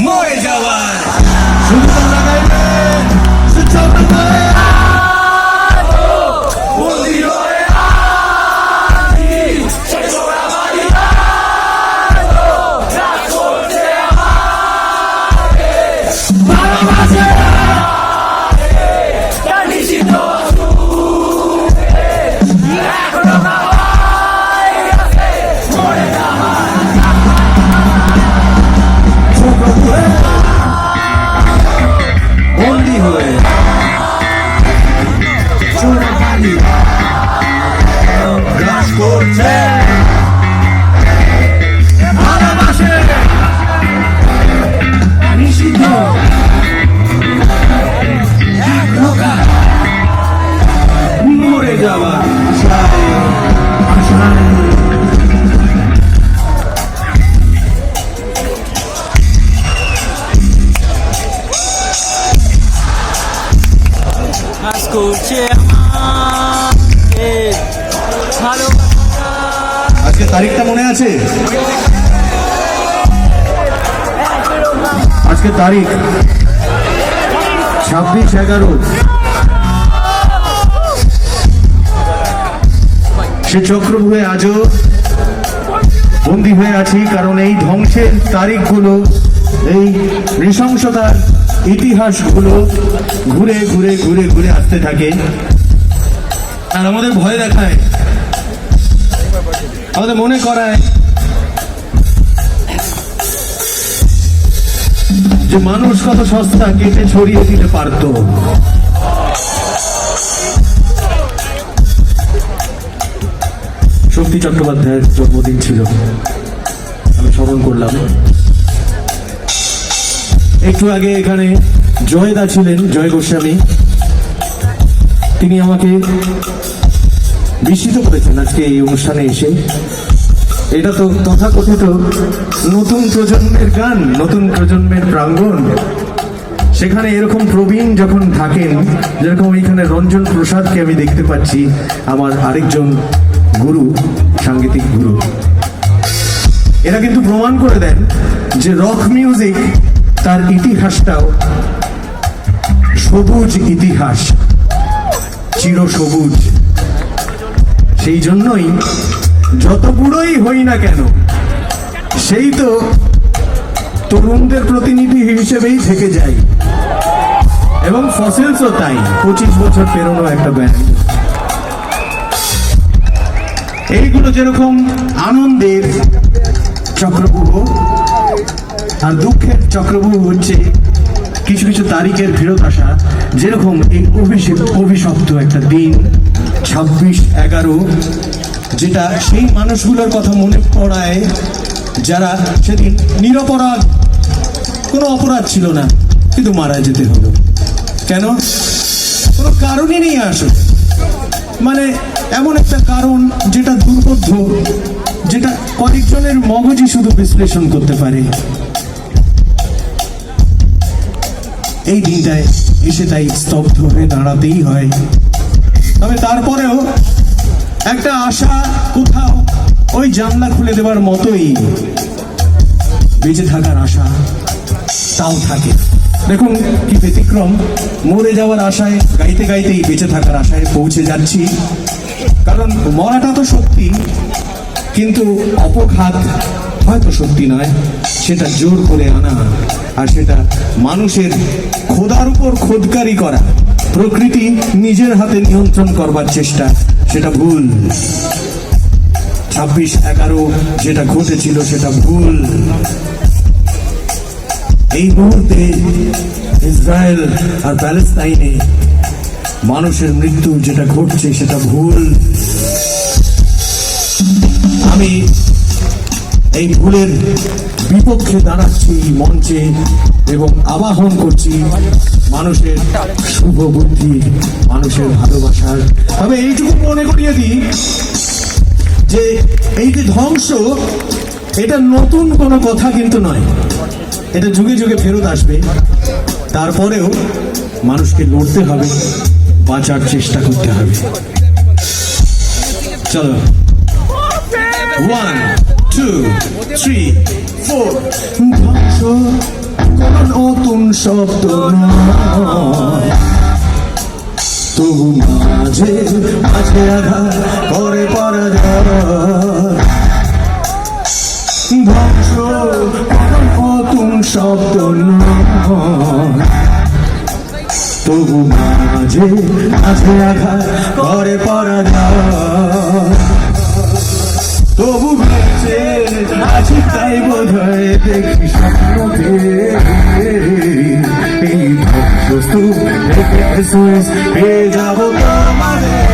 মরে যাওয়ার মরে যাওয়ার আজকে তারিখটা মনে আছে? আজকে তারিখ 26/11। সে চক্রব্যূহে আজও বন্দী হয়ে আছি, কারণ এই ধ্বংসের তারিখগুলো, এই নৃশংসতার ইতিহাসগুলো ঘুরে ঘুরে ঘুরে ঘুরে আসতে থাকে আর আমাদের ভয় দেখায়, আমাদের মনে করায় যে মানুষ কত সস্তা, কেটে ছড়িয়ে দিতে পারত। শক্তি চট্টোপাধ্যায়ের জন্মদিন ছিল, আমি স্মরণ করলাম। একটু আগে এখানে জয়দা ছিলেন, জয় গোস্বামী, তিনি আমাকে বিস্মিত করেছেন আজকে এই অনুষ্ঠানে এসে। এটা তো তথাকথিত নতুন প্রজন্মের গান, নতুন প্রজন্মের প্রাঙ্গণ। সেখানে এরকম প্রবীণ যখন থাকেন, যেরকম এখানে রঞ্জন প্রসাদকে আমি দেখতে পাচ্ছি, আমার আরেকজন গুরু, সাংগীতিক গুরু, এরা কিন্তু প্রমাণ করে দেন যে রক মিউজিক তার ইতিহাসটাও সবুজ ইতিহাস, চিরসবুজ। সেই জন্যই যত বুড়োই হই না কেন, সেই তো তরুণদের প্রতিনিধি হিসেবেই থেকে যায়। এবং ফসিলসও তাই, 25 বছর পেরোনো একটা ব্যান্ড। এইগুলো যেরকম আনন্দের চক্রব্যূহ, আর দুঃখের চক্রব্যূহ হচ্ছে কিছু কিছু তারিখের ফেরত আসা। যেরকম এই অভিশপ্ত একটা দিন 26/11, যেটা সেই মানুষগুলোর কথা মনে পড়ায় যারা সেদিন নিরপরাধ, কোনো অপরাধ ছিল না, কিন্তু মারা যেতে হলো। কেন? কোনো কারণই নেই আসলে, মানে এমন একটা কারণ যেটা দুর্বোধ্য, যেটা কয়েকজনের মগজই শুধু বিশ্লেষণ করতে পারে। এই দিনটায় এসে তাই স্তব্ধ হয়ে দাঁড়াতেই হয়। তবে তারপরেও একটা আশা কোথাও ওই জানলা খুলে দেওয়ার মতোই, বেঁচে থাকার আশা তাও থাকে। দেখুন কি ব্যতিক্রম, মরে যাওয়ার আশায় গাইতে গাইতেই বেঁচে থাকার আশায় পৌঁছে যাচ্ছি। কারণ মরাটা তো সত্যি, কিন্তু অপঘাত হয়তো সত্যি নয়, সেটা জোর করে আনা, আর সেটা মানুষের খোদার উপর খোদকারি করা, প্রকৃতি নিজের হাতে নিয়ন্ত্রণ করবার চেষ্টা, সেটা ভুল। 26/11 যেটা ঘটেছিল সেটা ভুল। এই মুহূর্তে ইসরায়েল আর প্যালেস্তাইনে মানুষের মৃত্যু যেটা ঘটছে সেটা ভুল। আমি এই ভুলের বিপক্ষে দাঁড়াচ্ছি মঞ্চে এবং আবাহন করছি মানুষের শুভ বুদ্ধি, মানুষের ভালোবাসার। তবে এইটুকু মনে করিয়ে দিই যে এই যে ধ্বংস, এটা নতুন কোনো কথা কিন্তু নয়, এটা যুগে যুগে ফেরত আসবে। তারপরেও মানুষকে লড়তে হবে, বাঁচার চেষ্টা করতে হবে। চলো 1 2, 3, 4 ধ্বংস কোন নতুন শব্দ নয়, তবু মাঝে মাঝে আঘাত করে পরাজয়। ধ্বংস কোন নতুন শব্দ নয়, তবু মাঝে মাঝে আঘাত করে পরাজয়। তবু বেঁচে আছি তাই বোধ হয় দেখি স্বপ্নতে এই ধ্বংসস্তূপ থেকে SOS পেয়ে যাবো তোমাদের।